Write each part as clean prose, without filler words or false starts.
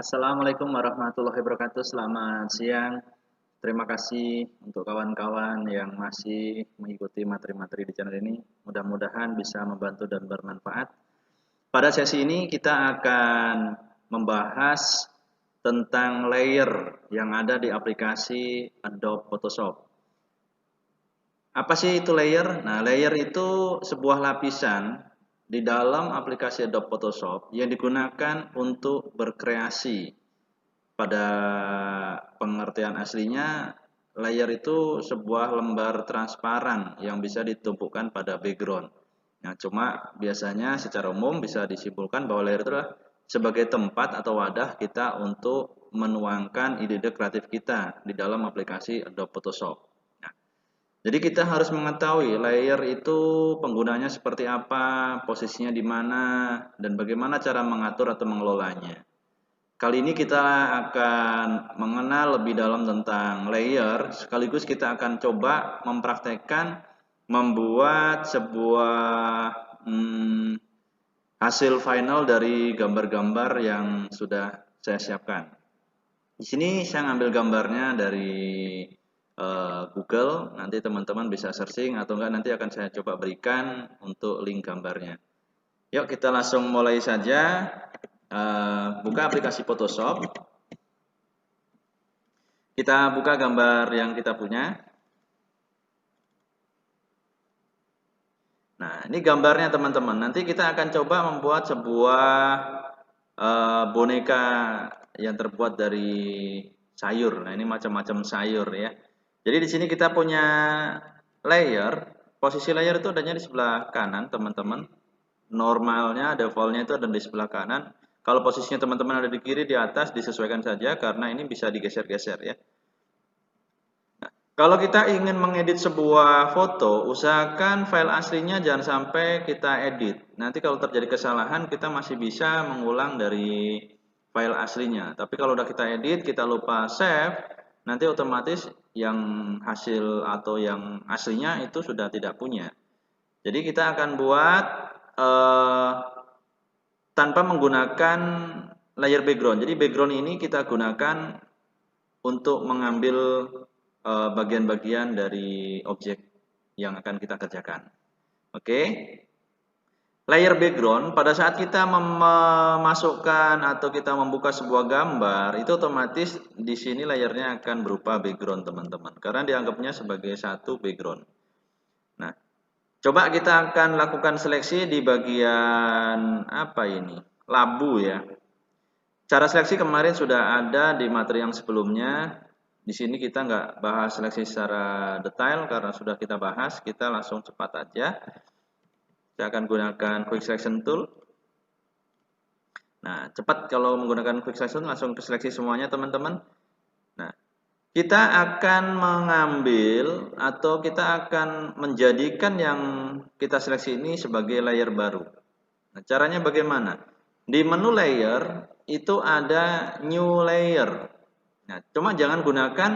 Assalamualaikum warahmatullahi wabarakatuh. Selamat siang. Terima kasih untuk kawan-kawan yang masih mengikuti materi-materi di channel ini. Mudah-mudahan bisa membantu dan bermanfaat. Pada sesi ini kita akan membahas tentang layer yang ada di aplikasi Adobe Photoshop. Apa sih itu layer? Nah, layer itu sebuah lapisan di dalam aplikasi Adobe Photoshop yang digunakan untuk berkreasi. Pada pengertian aslinya, layer itu sebuah lembar transparan yang bisa ditumpukan pada background. Nah, cuma biasanya secara umum bisa disimpulkan bahwa layer itu adalah sebagai tempat atau wadah kita untuk menuangkan ide-ide kreatif kita di dalam aplikasi Adobe Photoshop. Nah, jadi kita harus mengetahui layer itu penggunanya seperti apa, posisinya di mana, dan bagaimana cara mengatur atau mengelolanya. Kali ini kita akan mengenal lebih dalam tentang layer, sekaligus kita akan coba mempraktekkan membuat sebuah hasil final dari gambar-gambar yang sudah saya siapkan. Di sini saya ngambil gambarnya dari Google, nanti teman-teman bisa searching atau enggak nanti akan saya coba berikan untuk link gambarnya. Yuk kita langsung mulai saja. Buka aplikasi Photoshop. Kita buka gambar yang kita punya. Nah, ini gambarnya teman-teman. Nanti kita akan coba membuat sebuah boneka yang terbuat dari sayur. Nah, ini macam-macam sayur ya. Jadi di sini kita punya layer. Posisi layer itu adanya di sebelah kanan, teman-teman. Normalnya, defaultnya itu ada di sebelah kanan. Kalau posisinya teman-teman ada di kiri, di atas, disesuaikan saja karena ini bisa digeser-geser ya. Kalau kita ingin mengedit sebuah foto, usahakan file aslinya jangan sampai kita edit. Nanti kalau terjadi kesalahan, kita masih bisa mengulang dari file aslinya. Tapi kalau udah kita edit, kita lupa save, nanti otomatis yang hasil atau yang aslinya itu sudah tidak punya. Jadi kita akan buat tanpa menggunakan layer background. Jadi background ini kita gunakan untuk mengambil bagian-bagian dari objek yang akan kita kerjakan. Oke. Layer background pada saat kita memasukkan atau kita membuka sebuah gambar, itu otomatis di sini layernya akan berupa background, teman-teman. Karena dianggapnya sebagai satu background. Nah, coba kita akan lakukan seleksi di bagian apa ini? Labu ya. Cara seleksi kemarin sudah ada di materi yang sebelumnya. Di sini kita nggak bahas seleksi secara detail karena sudah kita bahas. Kita langsung cepat aja. Saya akan gunakan Quick Selection Tool. Nah, cepat kalau menggunakan Quick Selection langsung ke seleksi semuanya, teman-teman. Nah, kita akan mengambil atau kita akan menjadikan yang kita seleksi ini sebagai layer baru. Nah, caranya bagaimana? Di menu layer itu ada new layer. Nah, cuma jangan gunakan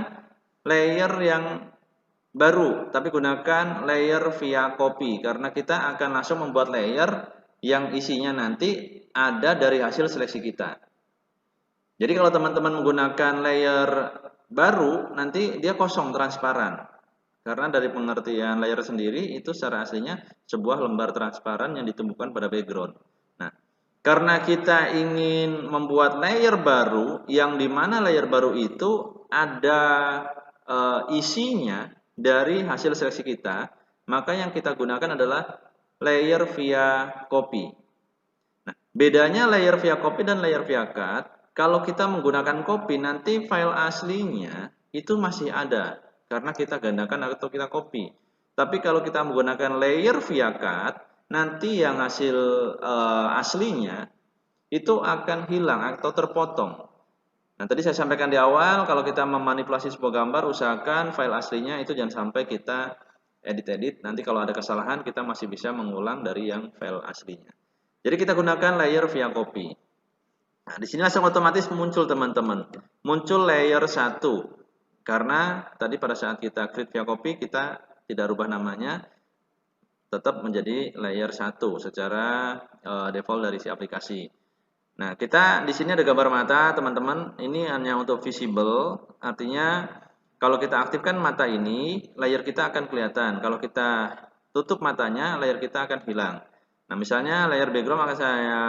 layer yang baru, tapi gunakan layer via copy karena kita akan langsung membuat layer yang isinya nanti ada dari hasil seleksi kita. Jadi kalau teman-teman menggunakan layer baru, nanti dia kosong, transparan. Karena dari pengertian layer sendiri itu secara aslinya sebuah lembar transparan yang ditumbuhkan pada background. Nah, karena kita ingin membuat layer baru, yang dimana layer baru itu ada isinya dari hasil seleksi kita, maka yang kita gunakan adalah layer via copy. Nah, bedanya layer via copy dan layer via cut, kalau kita menggunakan copy, nanti file aslinya itu masih ada, karena kita gandakan atau kita copy. Tapi kalau kita menggunakan layer via cut, nanti yang hasil aslinya itu akan hilang atau terpotong. Nah, tadi saya sampaikan di awal, kalau kita memanipulasi sebuah gambar, usahakan file aslinya itu jangan sampai kita edit-edit. Nanti kalau ada kesalahan, kita masih bisa mengulang dari yang file aslinya. Jadi kita gunakan layer via copy. Nah, di sini langsung otomatis muncul, teman-teman. Muncul layer 1. Karena tadi pada saat kita create via copy, kita tidak rubah namanya, tetap menjadi layer 1 secara default dari si aplikasi. Nah, kita di sini ada gambar mata, teman-teman. Ini hanya untuk visible, artinya kalau kita aktifkan mata ini, layar kita akan kelihatan. Kalau kita tutup matanya, layar kita akan hilang. Nah, misalnya layar background akan saya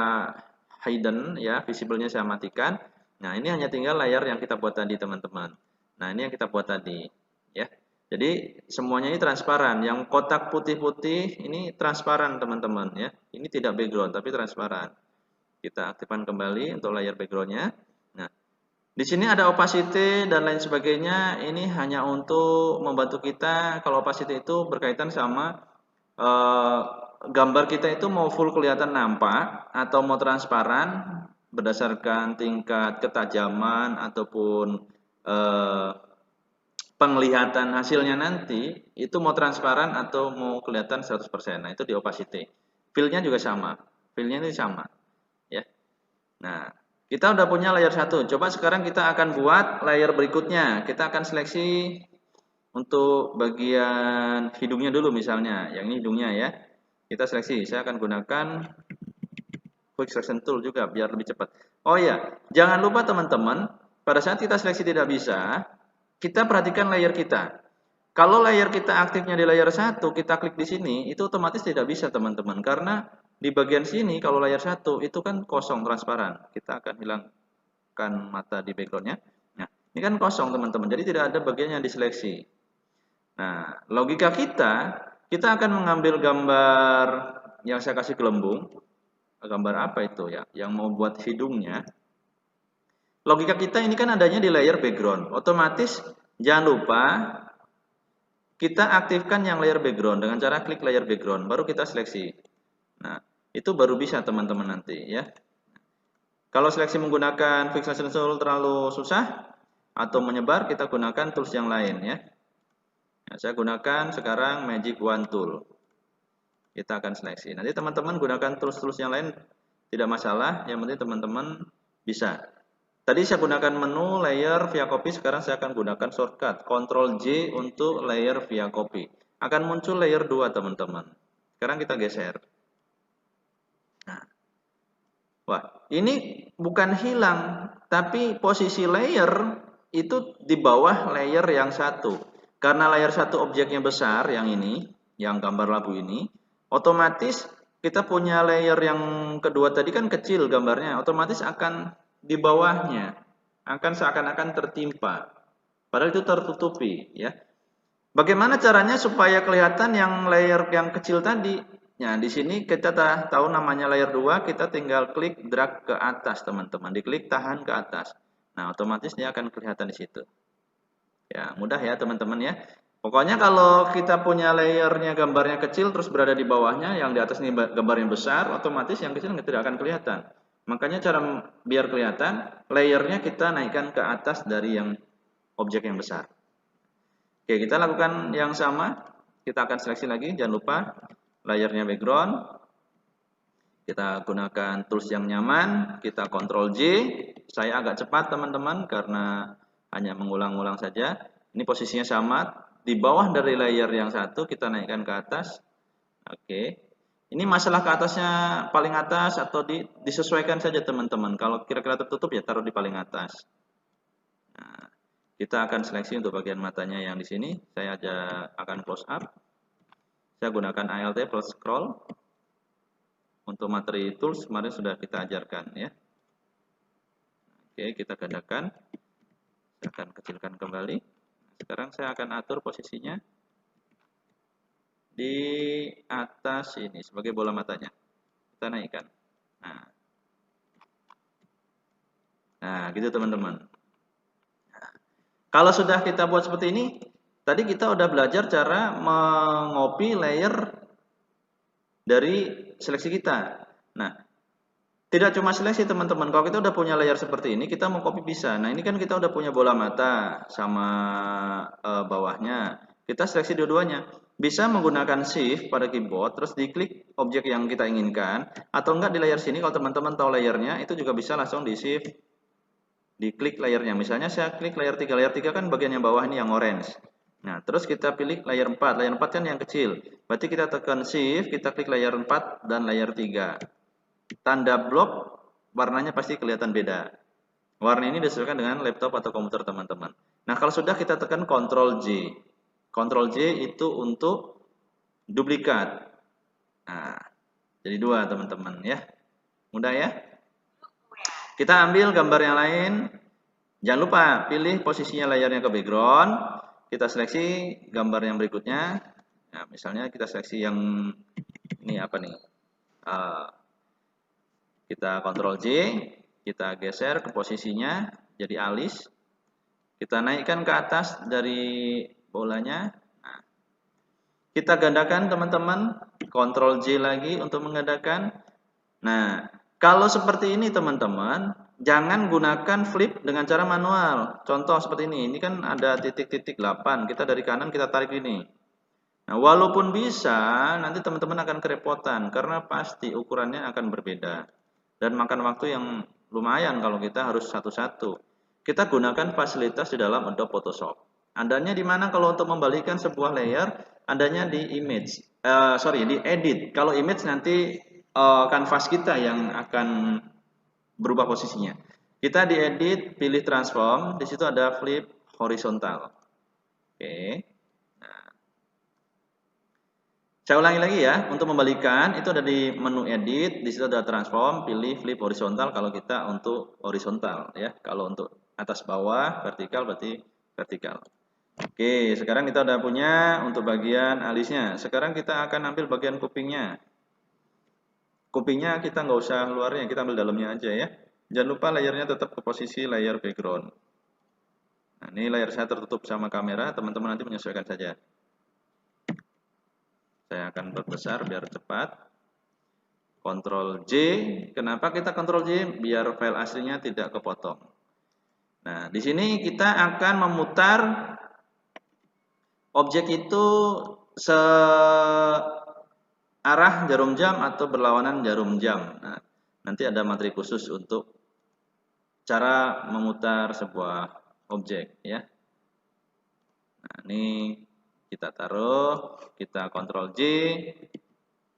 hidden, ya, visible-nya saya matikan. Nah, ini hanya tinggal layar yang kita buat tadi, teman-teman. Nah, ini yang kita buat tadi, ya. Jadi semuanya ini transparan. Yang kotak putih-putih ini transparan, teman-teman, ya. Ini tidak background tapi transparan. Kita aktifkan kembali untuk layar backgroundnya. Nah, di sini ada opacity dan lain sebagainya. Ini hanya untuk membantu kita. Kalau opacity itu berkaitan sama gambar kita itu mau full kelihatan nampak atau mau transparan berdasarkan tingkat ketajaman ataupun penglihatan hasilnya nanti itu mau transparan atau mau kelihatan 100%. Nah, itu di opacity. Fill-nya juga sama. Fill-nya ini sama. Ya. Nah, kita udah punya layer 1. Coba sekarang kita akan buat layer berikutnya. Kita akan seleksi untuk bagian hidungnya dulu misalnya. Yang ini hidungnya ya. Kita seleksi. Saya akan gunakan Quick Selection Tool juga biar lebih cepat. Oh iya, jangan lupa teman-teman, pada saat kita seleksi tidak bisa, kita perhatikan layer kita. Kalau layer kita aktifnya di layer 1, kita klik di sini, itu otomatis tidak bisa teman-teman. Karena di bagian sini, kalau layer 1, itu kan kosong, transparan. Kita akan hilangkan mata di backgroundnya. Nah, ini kan kosong teman-teman, jadi tidak ada bagian yang diseleksi. Nah, logika kita akan mengambil gambar yang saya kasih gelembung. Gambar apa itu ya? Yang mau buat hidungnya. Logika kita ini kan adanya di layer background. Otomatis jangan lupa kita aktifkan yang layer background dengan cara klik layer background, baru kita seleksi. Nah, itu baru bisa teman-teman nanti ya. Kalau seleksi menggunakan Quick Selection Tool terlalu susah atau menyebar, kita gunakan tools yang lain ya. Nah, saya gunakan sekarang Magic Wand Tool. Kita akan seleksi. Nanti teman-teman gunakan tools-tools yang lain tidak masalah, yang penting teman-teman bisa. Tadi saya gunakan menu layer via copy, sekarang saya akan gunakan shortcut Ctrl J untuk layer via copy. Akan muncul layer 2 teman-teman. Sekarang kita geser. Nah. Wah, ini bukan hilang, tapi posisi layer itu di bawah layer yang satu. Karena layer satu objeknya besar, yang ini, yang gambar labu ini, otomatis kita punya layer yang kedua tadi kan kecil gambarnya, otomatis akan di bawahnya, akan seakan-akan tertimpa. Padahal itu tertutupi, ya. Bagaimana caranya supaya kelihatan yang layer yang kecil tadi? Nah, di sini kita tahu namanya layer 2, kita tinggal klik drag ke atas, teman-teman. Diklik tahan ke atas. Nah, otomatis dia akan kelihatan di situ. Ya, mudah ya, teman-teman ya. Pokoknya kalau kita punya layernya gambarnya kecil terus berada di bawahnya, yang di atas ini gambarnya besar, otomatis yang kecil tidak akan kelihatan. Makanya cara biar kelihatan, layernya kita naikkan ke atas dari yang objek yang besar. Oke, kita lakukan yang sama. Kita akan seleksi lagi, jangan lupa layernya background. Kita gunakan tools yang nyaman, kita Ctrl J. Saya agak cepat teman-teman karena hanya mengulang-ulang saja. Ini posisinya sama, di bawah dari layer yang satu kita naikkan ke atas. Oke. Ini masalah ke atasnya paling atas atau disesuaikan saja teman-teman. Kalau kira-kira tertutup ya taruh di paling atas. Nah, kita akan seleksi untuk bagian matanya yang di sini. Saya akan close up. Saya gunakan Alt plus scroll. Untuk materi tools kemarin sudah kita ajarkan ya. Oke, kita gandakan. Saya akan kecilkan kembali. Sekarang saya akan atur posisinya di atas ini sebagai bola matanya. Kita naikkan. Nah, gitu teman-teman. Kalau sudah kita buat seperti ini, tadi kita udah belajar cara mengopi layer dari seleksi kita. Nah, tidak cuma seleksi teman-teman. Kalau kita udah punya layer seperti ini, kita mau copy bisa. Nah, ini kan kita udah punya bola mata sama bawahnya. Kita seleksi dua-duanya. Bisa menggunakan Shift pada keyboard, terus diklik objek yang kita inginkan. Atau enggak di layar sini, kalau teman-teman tahu layernya, itu juga bisa langsung di Shift. Diklik layernya. Misalnya saya klik layer 3. Layer 3 kan bagian yang bawah ini yang orange. Nah, terus kita pilih layer 4. Layer 4 kan yang kecil. Berarti kita tekan Shift, kita klik layer 4 dan layer 3. Tanda blok warnanya pasti kelihatan beda. Warna ini disesuaikan dengan laptop atau komputer teman-teman. Nah, kalau sudah kita tekan Ctrl J. Ctrl J itu untuk duplikat. Nah, jadi 2 teman-teman ya. Mudah ya? Kita ambil gambar yang lain. Jangan lupa pilih posisinya layarnya ke background. Kita seleksi gambar yang berikutnya. Nah, misalnya kita seleksi yang ini apa nih? Kita Ctrl J, kita geser ke posisinya jadi alis. Kita naikkan ke atas dari bolanya. Nah, kita gandakan teman-teman, Ctrl J lagi untuk menggandakan. Nah, kalau seperti ini teman-teman, jangan gunakan flip dengan cara manual. Contoh seperti ini kan ada titik-titik 8, kita dari kanan kita tarik ini. Nah, walaupun bisa, nanti teman-teman akan kerepotan karena pasti ukurannya akan berbeda. Dan makan waktu yang lumayan kalau kita harus satu-satu. Kita gunakan fasilitas di dalam Adobe Photoshop. Andanya di mana kalau untuk membalikkan sebuah layer, andanya di image. Di edit. Kalau image nanti kanvas kita yang akan berubah posisinya. Kita di edit, pilih transform, di situ ada flip horizontal. Oke. Nah, saya ulangi lagi ya, untuk membalikkan itu ada di menu edit, di situ ada transform, pilih flip horizontal kalau kita untuk horizontal ya. Kalau untuk atas bawah vertikal berarti vertikal. Oke, sekarang kita udah punya untuk bagian alisnya. Sekarang kita akan ambil bagian kupingnya. Kupingnya kita nggak usah luarnya, kita ambil dalamnya aja ya. Jangan lupa layarnya tetap ke posisi layar background. Nah, ini layar saya tertutup sama kamera, teman-teman nanti menyesuaikan saja. Saya akan perbesar biar cepat. Ctrl J. Kenapa kita Ctrl J? Biar file aslinya tidak kepotong. Nah, di sini kita akan memutar objek itu searah jarum jam atau berlawanan jarum jam. Nah, nanti ada materi khusus untuk cara memutar sebuah objek ya. Nah, ini kita taruh, kita Ctrl J,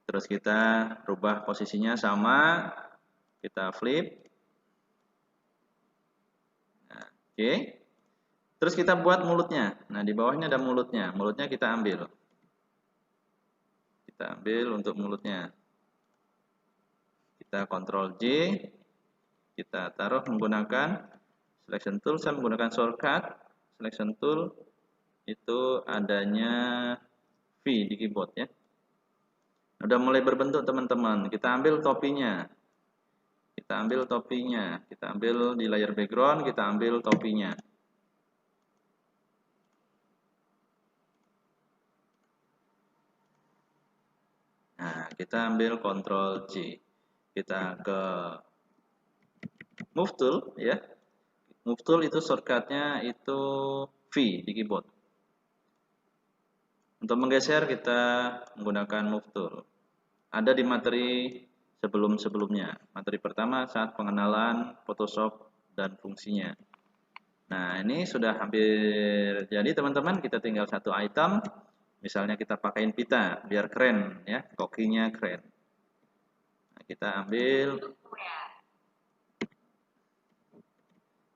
terus kita rubah posisinya sama, kita flip. Nah, oke. Terus kita buat mulutnya. Nah, di bawahnya ada mulutnya. Mulutnya kita ambil. Kita ambil untuk mulutnya. Kita Ctrl J, kita taruh menggunakan selection tool. Saya menggunakan shortcut selection tool, itu adanya V di keyboard ya. Udah mulai berbentuk teman-teman. Kita ambil topinya. Kita ambil topinya. Kita ambil di layar background, kita ambil topinya. Nah, kita ambil Ctrl J. Kita ke Move Tool ya. Move Tool itu shortcutnya itu V di keyboard. Untuk menggeser kita menggunakan Move Tool. Ada di materi sebelum-sebelumnya. Materi pertama saat pengenalan Photoshop dan fungsinya. Nah, ini sudah hampir jadi teman-teman. Kita tinggal satu item. Misalnya kita pakaiin pita biar keren ya, kokinya keren. Nah, kita ambil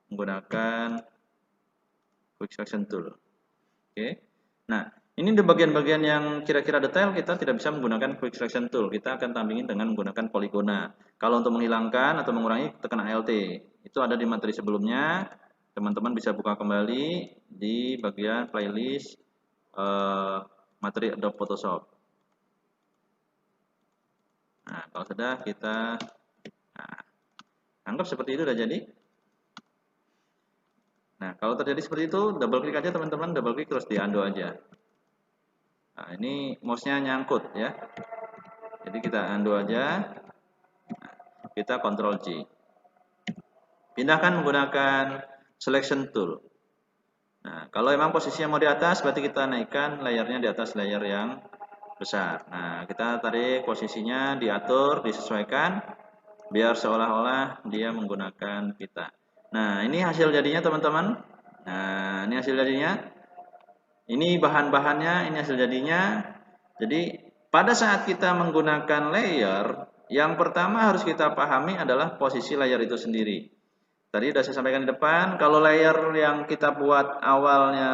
menggunakan Quick Selection Tool. Oke. Nah, ini di bagian-bagian yang kira-kira detail kita tidak bisa menggunakan Quick Selection Tool. Kita akan tandingin dengan menggunakan poligona. Kalau untuk menghilangkan atau mengurangi tekan Alt. Itu ada di materi sebelumnya. Teman-teman bisa buka kembali di bagian playlist materi Adobe Photoshop. Nah, kalau sudah kita anggap seperti itu sudah jadi. Nah, kalau terjadi seperti itu, double klik aja teman-teman, double klik terus di undo aja. Nah, ini mouse-nya nyangkut ya. Jadi kita undo aja. Nah, kita Ctrl J. Pindahkan menggunakan selection tool. Nah, kalau memang posisinya mau di atas, berarti kita naikkan layarnya di atas layar yang besar. Nah, kita tarik posisinya, diatur, disesuaikan, biar seolah-olah dia menggunakan pita. Nah, ini hasil jadinya teman-teman. Nah, ini hasil jadinya. Ini bahan-bahannya, ini hasil jadinya. Jadi, pada saat kita menggunakan layer, Yang pertama harus kita pahami adalah posisi layer itu sendiri. Tadi sudah saya sampaikan di depan, kalau layer yang kita buat awalnya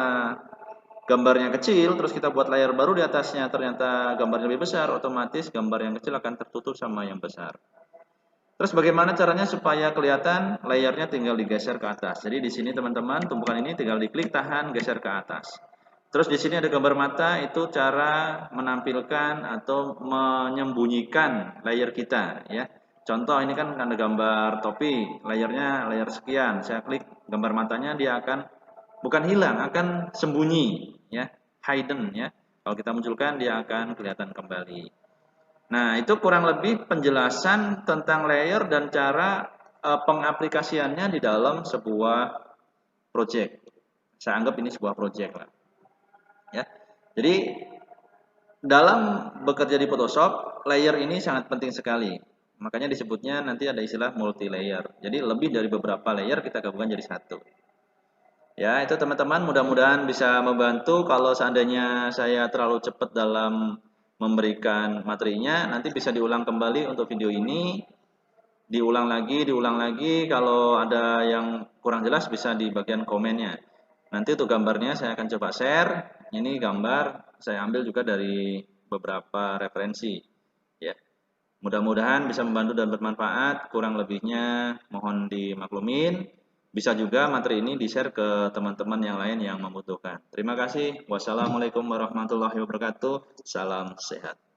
gambarnya kecil, terus kita buat layer baru di atasnya ternyata gambarnya lebih besar, otomatis gambar yang kecil akan tertutup sama yang besar. Terus bagaimana caranya supaya kelihatan layarnya tinggal digeser ke atas. Jadi di sini teman-teman, tumpukan ini tinggal diklik, tahan, geser ke atas. Terus di sini ada gambar mata, itu cara menampilkan atau menyembunyikan layer kita ya. Contoh ini kan ada gambar topi, layarnya layar sekian. Saya klik gambar matanya, dia akan bukan hilang, akan sembunyi ya, hidden ya. Kalau kita munculkan dia akan kelihatan kembali. Nah, itu kurang lebih penjelasan tentang layer dan cara pengaplikasiannya di dalam sebuah project. Saya anggap ini sebuah project lah. Ya. Jadi dalam bekerja di Photoshop, layer ini sangat penting sekali. Makanya disebutnya nanti ada istilah multi layer. Jadi lebih dari beberapa layer kita gabungkan jadi satu. Ya, itu teman-teman mudah-mudahan bisa membantu. Kalau seandainya saya terlalu cepat dalam memberikan materinya, nanti bisa diulang kembali untuk video ini. Diulang lagi. Kalau ada yang kurang jelas bisa di bagian komennya. Nanti untuk gambarnya saya akan coba share. Ini gambar saya ambil juga dari beberapa referensi. Ya, mudah-mudahan bisa membantu dan bermanfaat. Kurang lebihnya mohon dimaklumin. Bisa juga materi ini di-share ke teman-teman yang lain yang membutuhkan. Terima kasih. Wassalamualaikum warahmatullahi wabarakatuh. Salam sehat.